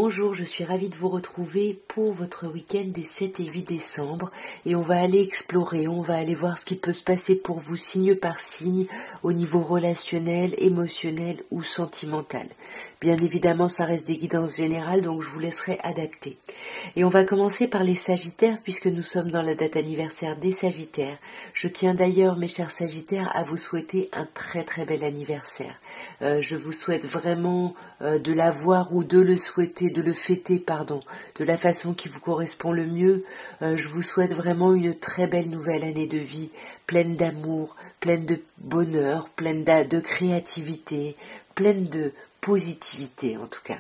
Bonjour, je suis ravie de vous retrouver pour votre week-end des 7 et 8 décembre et on va aller explorer, on va aller voir ce qui peut se passer pour vous signe par signe au niveau relationnel, émotionnel ou sentimental. Bien évidemment, ça reste des guidances générales, donc je vous laisserai adapter. Et on va commencer par les Sagittaires puisque nous sommes dans la date anniversaire des Sagittaires. Je tiens d'ailleurs, mes chers Sagittaires, à vous souhaiter un très très bel anniversaire. Je vous souhaite vraiment de l'avoir ou de le souhaiter, de le fêter, de la façon qui vous correspond le mieux. Je vous souhaite vraiment une très belle nouvelle année de vie, pleine d'amour, pleine de bonheur, pleine de créativité, pleine de positivité en tout cas.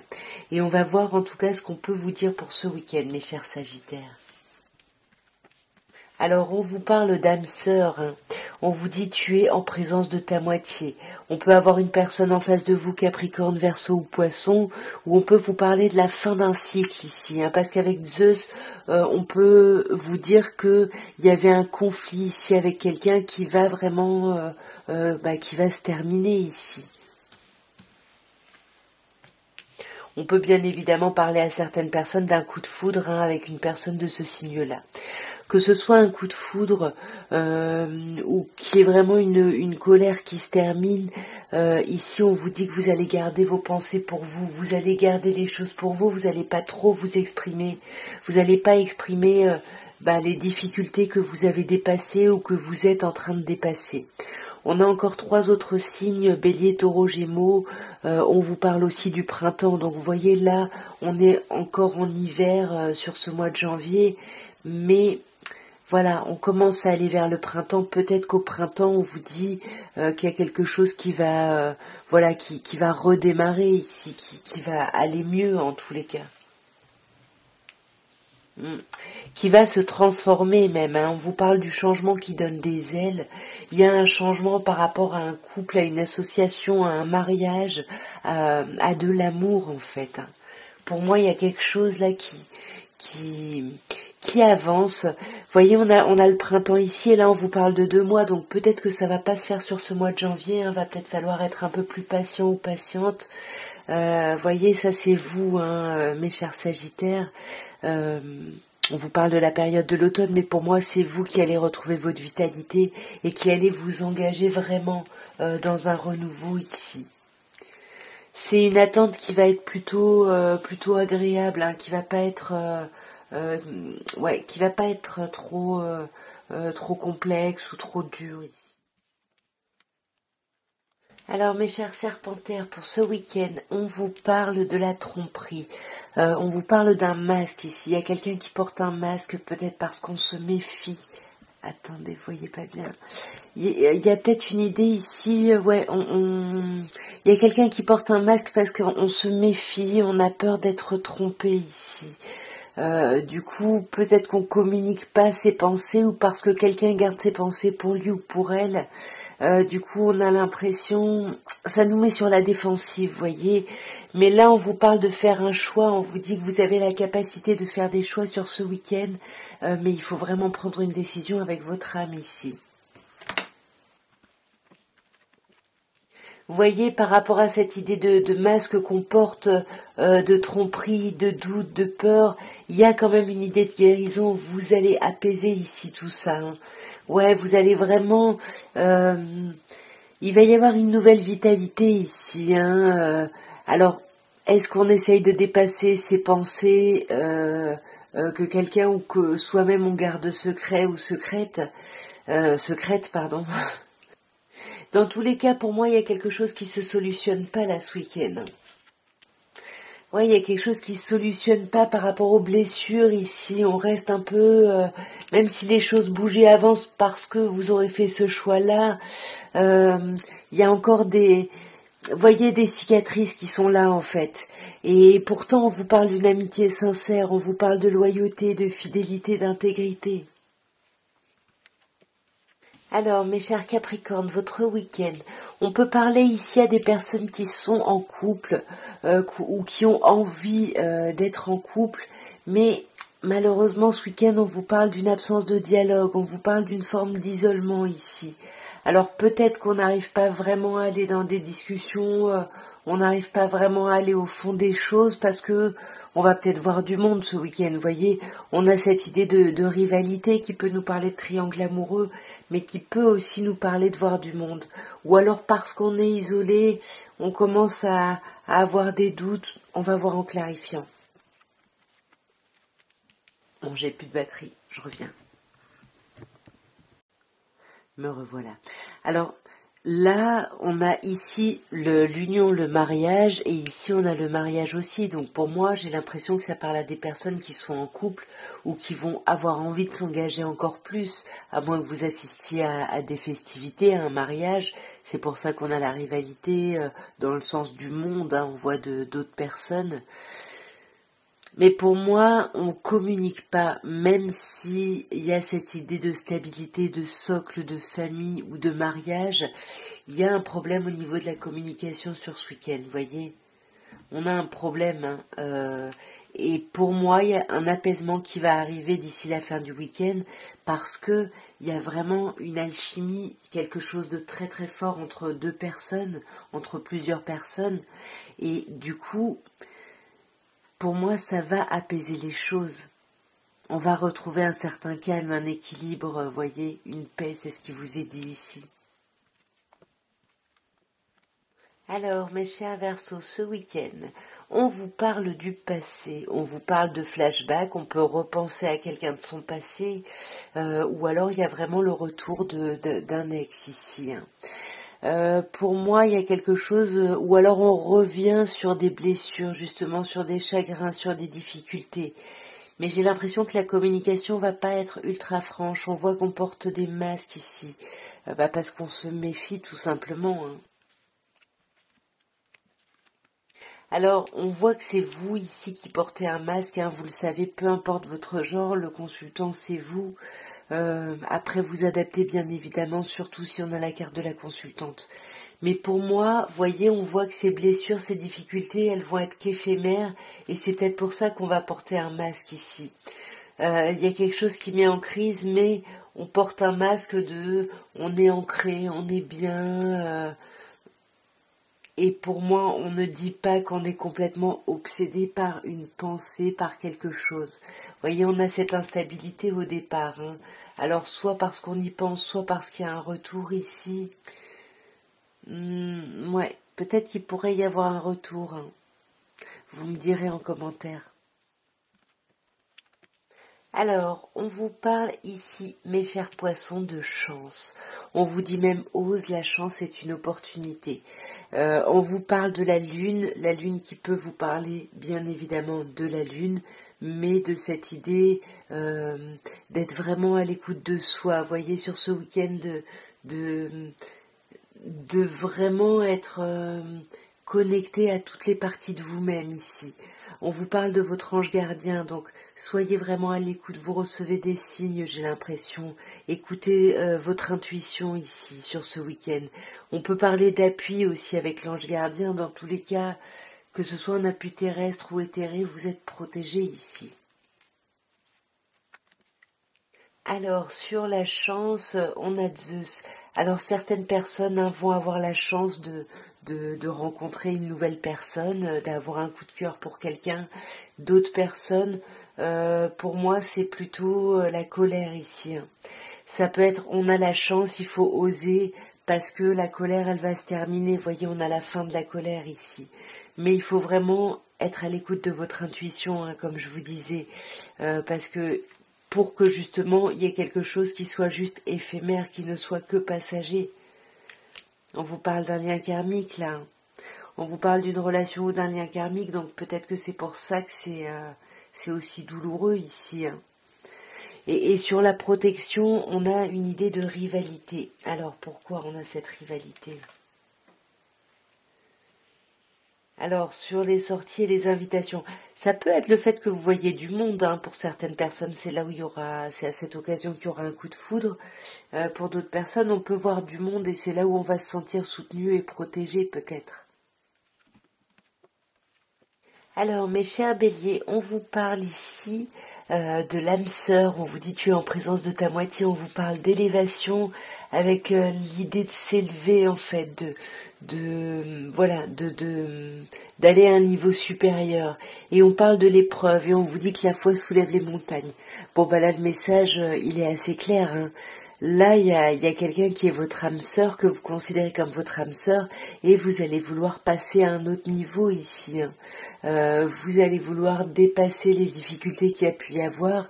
Et on va voir en tout cas ce qu'on peut vous dire pour ce week-end, mes chers Sagittaires. Alors on vous parle d'âme sœur, on vous dit tu es en présence de ta moitié. On peut avoir une personne en face de vous, Capricorne, Verseau ou Poisson, ou on peut vous parler de la fin d'un cycle ici, parce qu'avec Zeus, on peut vous dire que il y avait un conflit ici avec quelqu'un qui va vraiment, qui va se terminer ici. On peut bien évidemment parler à certaines personnes d'un coup de foudre avec une personne de ce signe-là. Que ce soit un coup de foudre ou qui est vraiment une colère qui se termine, ici on vous dit que vous allez garder vos pensées pour vous, vous allez garder les choses pour vous, vous n'allez pas trop vous exprimer, vous n'allez pas exprimer les difficultés que vous avez dépassées ou que vous êtes en train de dépasser. On a encore 3 autres signes, Bélier, Taureau, Gémeaux, on vous parle aussi du printemps, donc vous voyez là, on est encore en hiver sur ce mois de janvier, mais voilà, on commence à aller vers le printemps, peut-être qu'au printemps on vous dit qu'il y a quelque chose qui va, qui va redémarrer ici, qui va aller mieux en tous les cas. Qui va se transformer même. On vous parle du changement qui donne des ailes. Il y a un changement par rapport à un couple, à une association, à un mariage, à de l'amour en fait. Pour moi, il y a quelque chose là qui avance. Vous voyez, on a le printemps ici et là on vous parle de 2 mois, donc peut-être que ça va pas se faire sur ce mois de janvier. Va peut-être falloir être un peu plus patient ou patiente. Voyez, ça c'est vous, mes chers Sagittaires. On vous parle de la période de l'automne, mais pour moi, c'est vous qui allez retrouver votre vitalité et qui allez vous engager vraiment dans un renouveau ici. C'est une attente qui va être plutôt agréable, qui va pas être trop complexe ou trop dur ici. Alors mes chers serpentaires, pour ce week-end, on vous parle de la tromperie. On vous parle d'un masque ici. Il y a quelqu'un qui porte un masque, peut-être parce qu'on se méfie. Attendez, vous voyez pas bien. Il y a peut-être une idée ici. Il y a quelqu'un qui porte un masque parce qu'on se méfie, on a peur d'être trompé ici. Du coup, peut-être qu'on communique pas ses pensées ou parce que quelqu'un garde ses pensées pour lui ou pour elle. Du coup, on a l'impression, ça nous met sur la défensive, voyez. Mais là, on vous parle de faire un choix, on vous dit que vous avez la capacité de faire des choix sur ce week-end, mais il faut vraiment prendre une décision avec votre âme ici. Vous voyez, par rapport à cette idée de masque qu'on porte, de tromperie, de doute, de peur, il y a quand même une idée de guérison. Vous allez apaiser ici tout ça. Ouais, vous allez vraiment... il va y avoir une nouvelle vitalité ici. Alors, est-ce qu'on essaye de dépasser ses pensées que quelqu'un ou que soi-même on garde secret ou secrète, pardon. Dans tous les cas, pour moi, il y a quelque chose qui se solutionne pas là ce week-end. Ouais, il y a quelque chose qui se solutionne pas par rapport aux blessures ici. On reste un peu, même si les choses bougeaient avant parce que vous aurez fait ce choix-là, il y a encore des cicatrices qui sont là en fait. Et pourtant, on vous parle d'une amitié sincère, on vous parle de loyauté, de fidélité, d'intégrité. Alors, mes chers Capricornes, votre week-end, on peut parler ici à des personnes qui sont en couple ou qui ont envie d'être en couple, mais malheureusement, ce week-end, on vous parle d'une absence de dialogue, on vous parle d'une forme d'isolement ici. Alors, peut-être qu'on n'arrive pas vraiment à aller dans des discussions, on n'arrive pas vraiment à aller au fond des choses parce que on va peut-être voir du monde ce week-end, vous voyez. On a cette idée de rivalité qui peut nous parler de triangle amoureux, mais qui peut aussi nous parler de voir du monde. Ou alors parce qu'on est isolé, on commence à avoir des doutes, on va voir en clarifiant. Bon, j'ai plus de batterie, je reviens. Me revoilà. Alors, là, on a ici l'union, le mariage, et ici on a le mariage aussi. Donc pour moi, j'ai l'impression que ça parle à des personnes qui sont en couple ou qui vont avoir envie de s'engager encore plus, à moins que vous assistiez à des festivités, à un mariage. C'est pour ça qu'on a la rivalité dans le sens du monde, hein, on voit d'autres personnes. Mais pour moi, on communique pas, même si il y a cette idée de stabilité, de socle, de famille ou de mariage, il y a un problème au niveau de la communication sur ce week-end, vous voyez. On a un problème, hein, et pour moi, il y a un apaisement qui va arriver d'ici la fin du week-end, parce que il y a vraiment une alchimie, quelque chose de très très fort entre deux personnes, entre plusieurs personnes, et du coup, pour moi, ça va apaiser les choses. On va retrouver un certain calme, un équilibre, voyez, une paix, c'est ce qui vous est dit ici. Alors, mes chers Verseaux, ce week-end, on vous parle du passé, on vous parle de flashback, on peut repenser à quelqu'un de son passé, ou alors il y a vraiment le retour d'un ex ici, hein. Pour moi, il y a quelque chose, ou alors on revient sur des blessures, justement, sur des chagrins, sur des difficultés. Mais j'ai l'impression que la communication va pas être ultra franche. On voit qu'on porte des masques ici, parce qu'on se méfie tout simplement, hein. Alors, on voit que c'est vous ici qui portez un masque, hein, vous le savez, peu importe votre genre, le consultant c'est vous. Après, vous adaptez bien évidemment, surtout si on a la carte de la consultante. Mais pour moi, voyez, on voit que ces blessures, ces difficultés, elles vont être qu'éphémères, et c'est peut-être pour ça qu'on va porter un masque ici. Il y a quelque chose qui met en crise, mais on porte un masque on est ancré, on est bien. Et pour moi, on ne dit pas qu'on est complètement obsédé par une pensée, par quelque chose. Vous voyez, on a cette instabilité au départ, hein. Alors, soit parce qu'on y pense, soit parce qu'il y a un retour ici. Ouais, peut-être qu'il pourrait y avoir un retour, hein. Vous me direz en commentaire. Alors, on vous parle ici, mes chers poissons, de chance. On vous dit même ose, la chance est une opportunité. On vous parle de la lune qui peut vous parler bien évidemment de la lune, mais de cette idée d'être vraiment à l'écoute de soi. Vous voyez, sur ce week-end de, de vraiment être connecté à toutes les parties de vous-même ici. On vous parle de votre ange gardien, donc soyez vraiment à l'écoute, vous recevez des signes, j'ai l'impression. Écoutez votre intuition ici, sur ce week-end. On peut parler d'appui aussi avec l'ange gardien, dans tous les cas, que ce soit un appui terrestre ou éthéré, vous êtes protégé ici. Alors, sur la chance, on a Zeus. Alors, certaines personnes vont avoir la chance de rencontrer une nouvelle personne, d'avoir un coup de cœur pour quelqu'un. D'autres personnes, pour moi, c'est plutôt la colère ici, hein. Ça peut être, on a la chance, il faut oser, parce que la colère, elle va se terminer. Vous voyez, on a la fin de la colère ici. Mais il faut vraiment être à l'écoute de votre intuition, hein, comme je vous disais, parce que pour que justement il y ait quelque chose qui soit juste éphémère, qui ne soit que passager. On vous parle d'un lien karmique là. On vous parle d'une relation ou d'un lien karmique, donc peut-être que c'est pour ça que c'est aussi douloureux ici, hein. Et sur la protection, on a une idée de rivalité. Alors pourquoi on a cette rivalité ? Alors, sur les sorties et les invitations, ça peut être le fait que vous voyez du monde, hein. Pour certaines personnes, c'est là où il y aura, c'est à cette occasion qu'il y aura un coup de foudre. Pour d'autres personnes, on peut voir du monde et c'est là où on va se sentir soutenu et protégé, peut-être. Alors, mes chers béliers, on vous parle ici de l'âme sœur, on vous dit tu es en présence de ta moitié, on vous parle d'élévation avec l'idée de s'élever en fait, d'aller à un niveau supérieur. Et on parle de l'épreuve et on vous dit que la foi soulève les montagnes. Bon bah là le message il est assez clair, hein. Là il y a quelqu'un qui est votre âme sœur, que vous considérez comme votre âme sœur, et vous allez vouloir passer à un autre niveau ici, hein. Vous allez vouloir dépasser les difficultés qu'il y a pu y avoir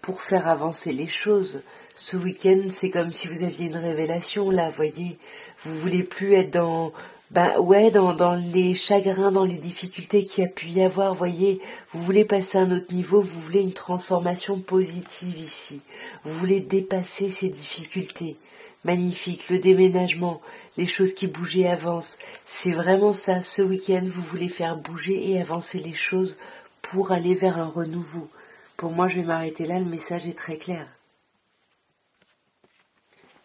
pour faire avancer les choses. Ce week-end, c'est comme si vous aviez une révélation, là, voyez. Vous voulez plus être dans les chagrins, dans les difficultés qu'il y a pu y avoir, voyez. Vous voulez passer à un autre niveau, vous voulez une transformation positive ici. Vous voulez dépasser ces difficultés. Magnifique, le déménagement, les choses qui bougent et avancent. C'est vraiment ça, ce week-end, vous voulez faire bouger et avancer les choses pour aller vers un renouveau. Pour moi, je vais m'arrêter là, le message est très clair.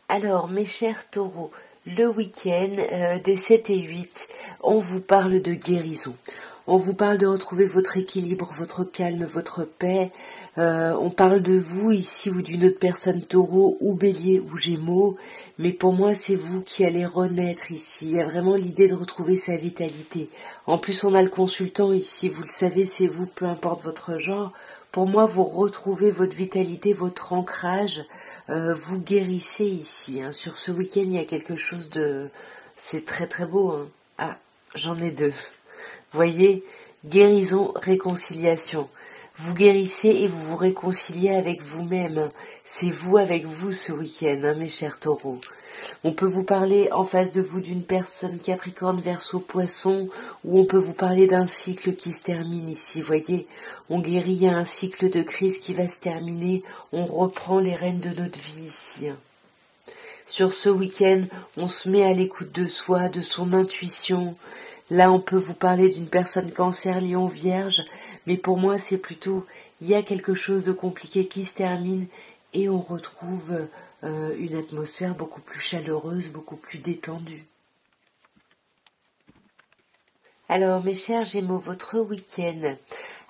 Alors, mes chers taureaux, le week-end des 7 et 8, on vous parle de guérison. On vous parle de retrouver votre équilibre, votre calme, votre paix. On parle de vous ici ou d'une autre personne, taureau ou bélier ou gémeaux. Mais pour moi, c'est vous qui allez renaître ici. Il y a vraiment l'idée de retrouver sa vitalité. En plus, on a le consultant ici. Vous le savez, c'est vous, peu importe votre genre. Pour moi, vous retrouvez votre vitalité, votre ancrage. Vous guérissez ici, hein. Sur ce week-end, il y a quelque chose de... C'est très très beau, hein. Ah, j'en ai deux. Voyez, guérison, réconciliation. Vous guérissez et vous vous réconciliez avec vous-même. C'est vous avec vous ce week-end, hein, mes chers taureaux. On peut vous parler en face de vous d'une personne Capricorne, Verseau, Poisson, ou on peut vous parler d'un cycle qui se termine ici, voyez. On guérit, il y a un cycle de crise qui va se terminer, on reprend les rênes de notre vie ici. Sur ce week-end, on se met à l'écoute de soi, de son intuition. Là, on peut vous parler d'une personne Cancer, Lion, Vierge, mais pour moi, c'est plutôt, il y a quelque chose de compliqué qui se termine et on retrouve une atmosphère beaucoup plus chaleureuse, beaucoup plus détendue. Alors, mes chers Gémeaux, votre week-end.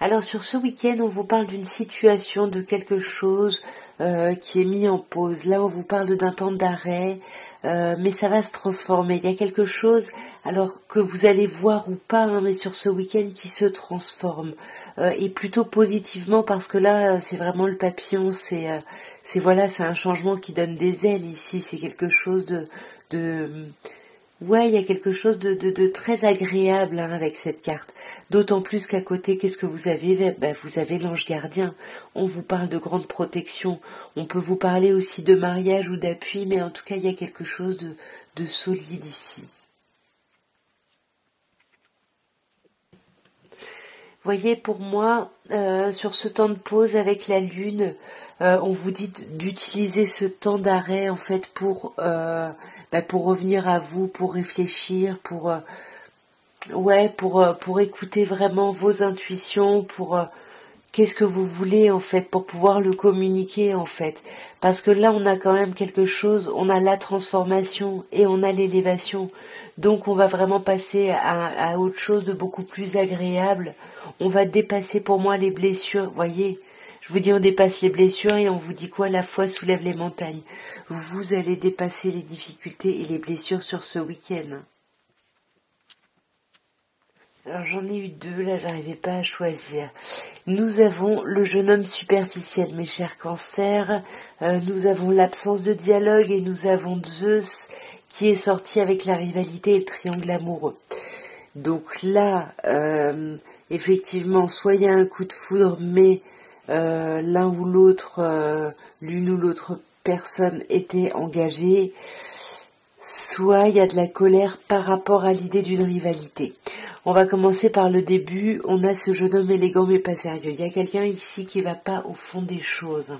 Alors, sur ce week-end, on vous parle d'une situation, de quelque chose qui est mis en pause. Là, on vous parle d'un temps d'arrêt, mais ça va se transformer. Il y a quelque chose, alors que vous allez voir ou pas, hein, mais sur ce week-end, qui se transforme. Et plutôt positivement, parce que là, c'est vraiment le papillon, c'est un changement qui donne des ailes ici. C'est quelque chose ouais, il y a quelque chose de très agréable, hein, avec cette carte. D'autant plus qu'à côté, qu'est-ce que vous avez? Ben, vous avez l'ange gardien. On vous parle de grande protection. On peut vous parler aussi de mariage ou d'appui, mais en tout cas, il y a quelque chose de solide ici. Voyez, pour moi, sur ce temps de pause avec la lune, on vous dit d'utiliser ce temps d'arrêt en fait pour revenir à vous, pour réfléchir, pour écouter vraiment vos intuitions, qu'est-ce que vous voulez en fait, pour pouvoir le communiquer en fait. Parce que là, on a quand même quelque chose, on a la transformation et on a l'élévation. Donc on va vraiment passer à autre chose de beaucoup plus agréable. On va dépasser pour moi les blessures, voyez. Je vous dis on dépasse les blessures et on vous dit quoi? La foi soulève les montagnes. Vous allez dépasser les difficultés et les blessures sur ce week-end. Alors j'en ai eu deux, là j'arrivais pas à choisir. Nous avons le jeune homme superficiel, mes chers cancers. Nous avons l'absence de dialogue et nous avons Zeus qui est sorti avec la rivalité et le triangle amoureux. Donc là, effectivement, soit il y a un coup de foudre, mais l'un ou l'autre, l'une ou l'autre personne était engagée, soit il y a de la colère par rapport à l'idée d'une rivalité. On va commencer par le début. On a ce jeune homme élégant mais pas sérieux. Il y a quelqu'un ici qui va pas au fond des choses.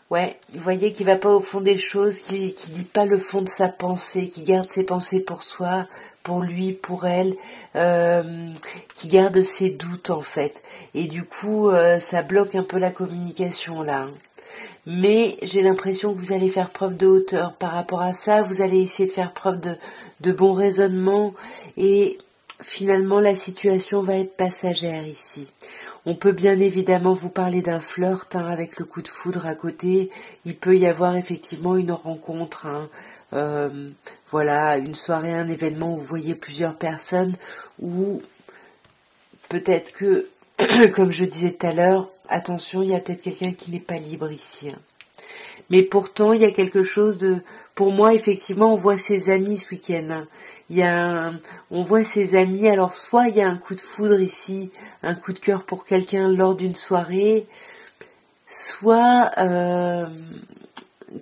Ouais, vous voyez qu'il va pas au fond des choses, qui dit pas le fond de sa pensée, qui garde ses pensées pour soi, pour lui, pour elle, qui garde ses doutes en fait. Et du coup, ça bloque un peu la communication là. Mais j'ai l'impression que vous allez faire preuve de hauteur par rapport à ça. Vous allez essayer de faire preuve de bon raisonnement et finalement la situation va être passagère ici. On peut bien évidemment vous parler d'un flirt avec le coup de foudre à côté. Il peut y avoir effectivement une rencontre, voilà, une soirée, un événement où vous voyez plusieurs personnes, ou peut-être que, comme je disais tout à l'heure, attention, il y a peut-être quelqu'un qui n'est pas libre ici. Mais pourtant, il y a quelque chose de... Pour moi, effectivement, on voit ses amis ce week-end. On voit ses amis. Alors, soit il y a un coup de foudre ici, un coup de cœur pour quelqu'un lors d'une soirée, soit,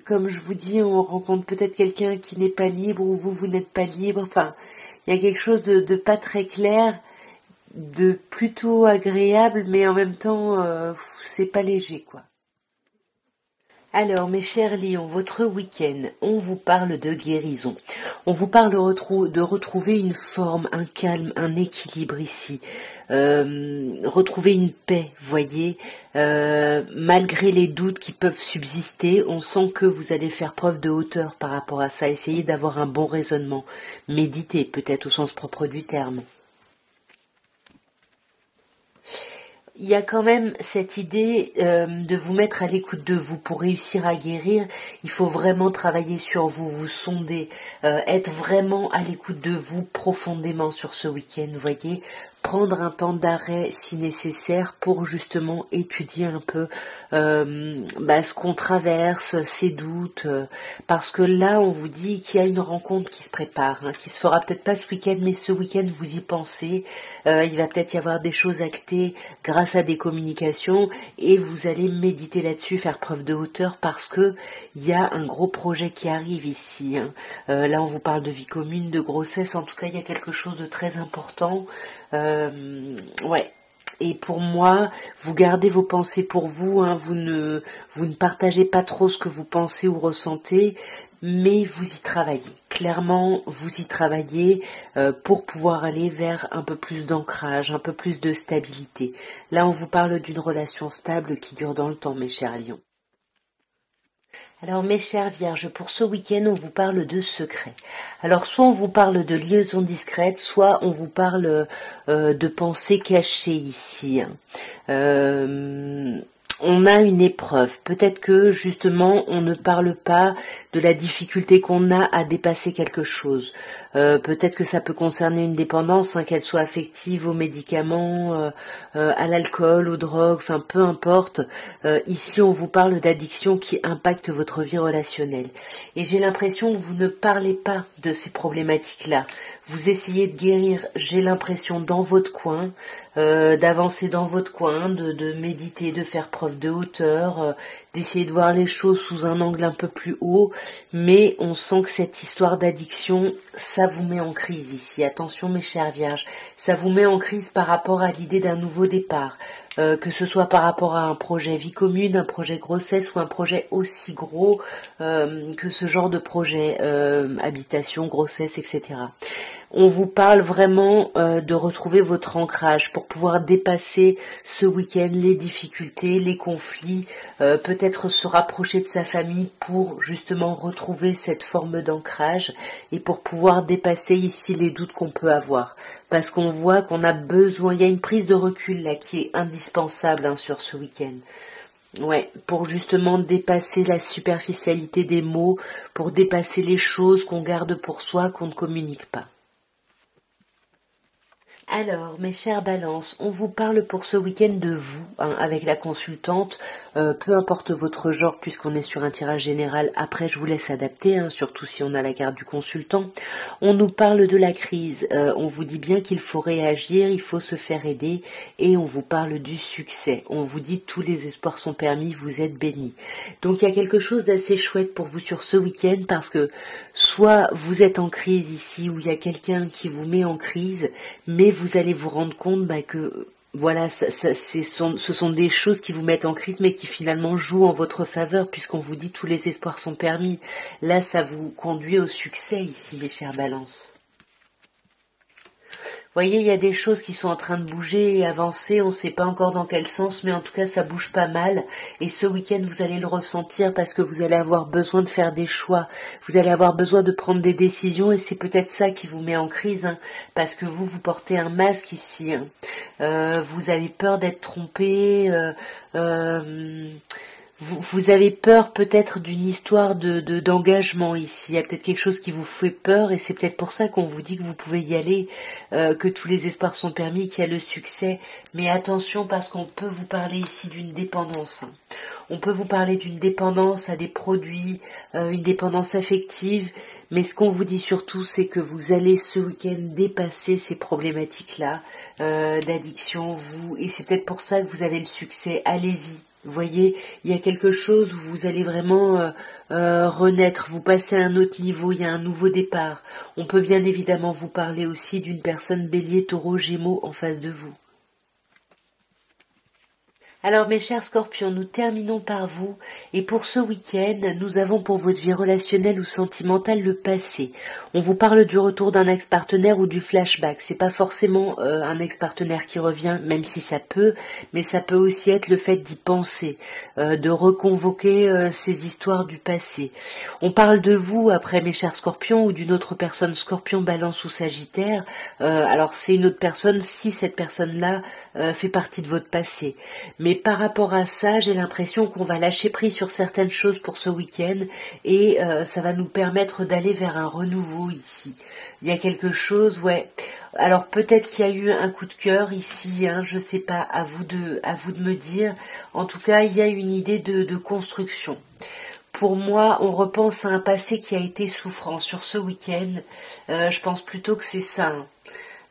comme je vous dis, on rencontre peut-être quelqu'un qui n'est pas libre ou vous n'êtes pas libre. Enfin, il y a quelque chose de pas très clair, de plutôt agréable, mais en même temps, c'est pas léger, quoi. Alors, mes chers lions, votre week-end, on vous parle de guérison. On vous parle de retrouver une forme, un calme, un équilibre ici. Retrouver une paix, voyez. Malgré les doutes qui peuvent subsister, on sent que vous allez faire preuve de hauteur par rapport à ça. Essayez d'avoir un bon raisonnement. Méditez, peut-être au sens propre du terme. Il y a quand même cette idée de vous mettre à l'écoute de vous. Pour réussir à guérir, il faut vraiment travailler sur vous, vous sonder, être vraiment à l'écoute de vous profondément sur ce week-end, vous voyez, prendre un temps d'arrêt si nécessaire pour justement étudier un peu ce qu'on traverse, ses doutes, parce que là on vous dit qu'il y a une rencontre qui se prépare, qui se fera peut-être pas ce week-end, mais ce week-end vous y pensez, il va peut-être y avoir des choses actées grâce à des communications et vous allez méditer là-dessus, faire preuve de hauteur parce que il y a un gros projet qui arrive ici. Là on vous parle de vie commune, de grossesse, en tout cas il y a quelque chose de très important. Ouais. Et pour moi, vous gardez vos pensées pour vous, vous ne partagez pas trop ce que vous pensez ou ressentez, mais vous y travaillez. Clairement, vous y travaillez pour pouvoir aller vers un peu plus d'ancrage, un peu plus de stabilité. Là, on vous parle d'une relation stable qui dure dans le temps, mes chers lions. Alors mes chères vierges, pour ce week-end, on vous parle de secrets. Alors soit on vous parle de liaisons discrètes, soit on vous parle de pensées cachées ici. On a une épreuve. Peut-être que justement on ne parle pas de la difficulté qu'on a à dépasser quelque chose. Peut-être que ça peut concerner une dépendance, qu'elle soit affective aux médicaments, à l'alcool, aux drogues, enfin peu importe. Ici on vous parle d'addiction qui impacte votre vie relationnelle. Et j'ai l'impression que vous ne parlez pas de ces problématiques-là. Vous essayez de guérir, j'ai l'impression, dans votre coin, d'avancer dans votre coin, de méditer, de faire preuve de hauteur, d'essayer de voir les choses sous un angle un peu plus haut, mais on sent que cette histoire d'addiction, ça vous met en crise ici. Attention mes chères vierges, ça vous met en crise par rapport à l'idée d'un nouveau départ, que ce soit par rapport à un projet vie commune, un projet grossesse ou un projet aussi gros que ce genre de projet, habitation, grossesse, etc. On vous parle vraiment de retrouver votre ancrage pour pouvoir dépasser ce week-end les difficultés, les conflits, peut-être se rapprocher de sa famille pour justement retrouver cette forme d'ancrage et pour pouvoir dépasser ici les doutes qu'on peut avoir. Parce qu'on voit qu'on a besoin, il y a une prise de recul là qui est indispensable sur ce week-end. Ouais, pour justement dépasser la superficialité des mots, pour dépasser les choses qu'on garde pour soi, qu'on ne communique pas. Alors, mes chères balances, on vous parle pour ce week-end de vous, avec la consultante, peu importe votre genre, puisqu'on est sur un tirage général, après je vous laisse adapter, surtout si on a la carte du consultant. On nous parle de la crise, on vous dit bien qu'il faut réagir, il faut se faire aider, et on vous parle du succès. On vous dit tous les espoirs sont permis, vous êtes bénis. Donc il y a quelque chose d'assez chouette pour vous sur ce week-end, parce que soit vous êtes en crise ici, où il y a quelqu'un qui vous met en crise, mais vous allez vous rendre compte que voilà, ce sont des choses qui vous mettent en crise, mais qui finalement jouent en votre faveur, puisqu'on vous dit tous les espoirs sont permis. Là, ça vous conduit au succès ici, mes chères balances. voyez, il y a des choses qui sont en train de bouger et avancer, on ne sait pas encore dans quel sens, mais en tout cas ça bouge pas mal. Et ce week-end vous allez le ressentir parce que vous allez avoir besoin de faire des choix, vous allez avoir besoin de prendre des décisions et c'est peut-être ça qui vous met en crise, hein, parce que vous portez un masque ici. Hein. Vous avez peur d'être trompé. Vous avez peur peut-être d'une histoire d'engagement ici. Il y a peut-être quelque chose qui vous fait peur et c'est peut-être pour ça qu'on vous dit que vous pouvez y aller, que tous les espoirs sont permis, qu'il y a le succès. Mais attention parce qu'on peut vous parler ici d'une dépendance. On peut vous parler d'une dépendance à des produits, une dépendance affective. Mais ce qu'on vous dit surtout, c'est que vous allez ce week-end dépasser ces problématiques-là d'addiction. Et c'est peut-être pour ça que vous avez le succès. Allez-y. Vous voyez, il y a quelque chose où vous allez vraiment renaître, vous passez à un autre niveau, il y a un nouveau départ. On peut bien évidemment vous parler aussi d'une personne bélier, taureau, gémeaux en face de vous. Alors mes chers scorpions, nous terminons par vous et pour ce week-end, nous avons pour votre vie relationnelle ou sentimentale le passé. On vous parle du retour d'un ex-partenaire ou du flashback. C'est pas forcément un ex-partenaire qui revient, même si ça peut, mais ça peut aussi être le fait d'y penser, de reconvoquer ces histoires du passé. On parle de vous après mes chers scorpions ou d'une autre personne, scorpion, balance ou sagittaire. Alors c'est une autre personne si cette personne-là fait partie de votre passé. Mais par rapport à ça, j'ai l'impression qu'on va lâcher prise sur certaines choses pour ce week-end et ça va nous permettre d'aller vers un renouveau ici. Il y a quelque chose, ouais. Alors peut-être qu'il y a eu un coup de cœur ici, hein, je sais pas, à vous de me dire. En tout cas, il y a une idée de construction. Pour moi, on repense à un passé qui a été souffrant sur ce week-end. Je pense plutôt que c'est ça. Hein.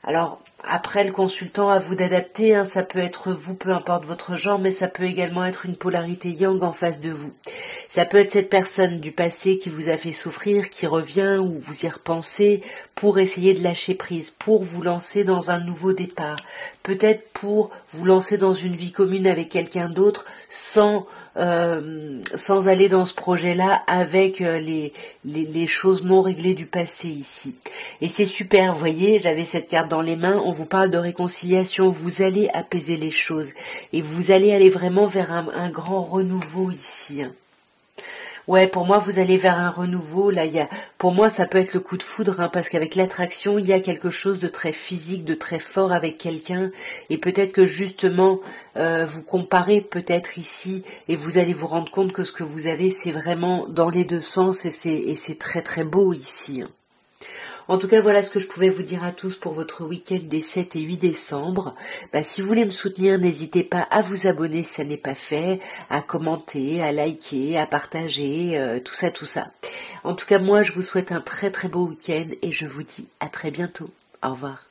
Alors, après, le consultant, à vous d'adapter, hein, ça peut être vous, peu importe votre genre, mais ça peut également être une polarité yang en face de vous. Ça peut être cette personne du passé qui vous a fait souffrir, qui revient ou vous y repensez pour essayer de lâcher prise, pour vous lancer dans un nouveau départ. Peut-être pour vous lancer dans une vie commune avec quelqu'un d'autre sans aller dans ce projet-là avec les choses non réglées du passé ici. Et c'est super, vous voyez, j'avais cette carte dans les mains, on vous parle de réconciliation, vous allez apaiser les choses et vous allez aller vraiment vers un grand renouveau ici. Ouais, pour moi, vous allez vers un renouveau. Là, pour moi, ça peut être le coup de foudre, hein, parce qu'avec l'attraction, il y a quelque chose de très physique, de très fort avec quelqu'un. Et peut-être que justement, vous comparez peut-être ici, et vous allez vous rendre compte que ce que vous avez, c'est vraiment dans les deux sens, et c'est très très beau ici. Hein. En tout cas, voilà ce que je pouvais vous dire à tous pour votre week-end des 7 et 8 décembre. Si vous voulez me soutenir, n'hésitez pas à vous abonner si ça n'est pas fait, à commenter, à liker, à partager, tout ça, tout ça. En tout cas, moi, je vous souhaite un très très beau week-end et je vous dis à très bientôt. Au revoir.